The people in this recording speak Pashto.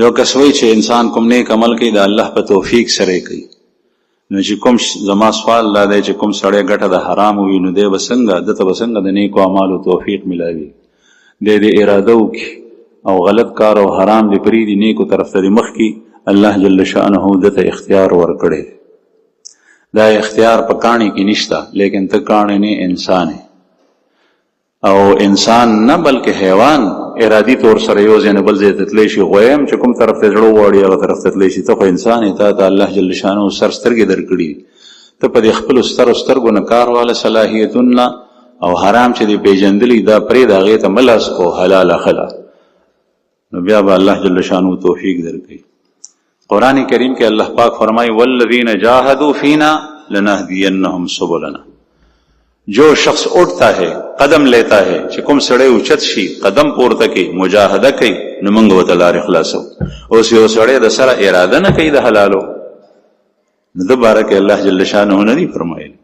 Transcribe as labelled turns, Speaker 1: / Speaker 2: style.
Speaker 1: یو کس وایي چې انسان کوم نیک عمل کوي د الله په توفیق سره کوي. نو چې کوم زما سوال دا دی چې کوم سړی ګټه د حرام وي نو دی به څنګه دته به څنګه د نیکو اعمالو توفیق ملاوي؟ دی د اراده وکړي او غلط کار او حرام دی پرېږدي نیکو طرف ته د مخکې الله جل شأنه دته اختیار ورکړی. دا اختیار په کاڼي کې نشته، لیکن ته کاڼی نه انسان او انسان نه بلکې حیوان ارادي طور سره یو ځای نه بل ځای ته تللی شي. غویم چې کوم طرف ته زړه وغواړي هغه طرف ته تللی شي. ته خو انسان یې، تا ته الله جل شانه سر سترګې درکړي، ته په دې خپلو سترګو نه کار واله صلاحیتونه او حرام چې دې پیژندلي دا پرېږده، هغې ته مه لاس کو، حلال اخله، نو بیا به الله جل شانه توفیق درکوي. قرآن کریم کې الله پاک فرمائی والذین جاہدوا فینا لنهدینهم سبلنا. جو شخص اٹھتا ہے قدم لیتا ہے چې کوم سړی اوچت شي قدم پورته کوي مجاهده کوي نو موږ ورته لارې خلاصو. اوس یو سړی د سره اراده نه کوي د حلالو، نو د باره کې الله جل شانه نه دي فرمایلی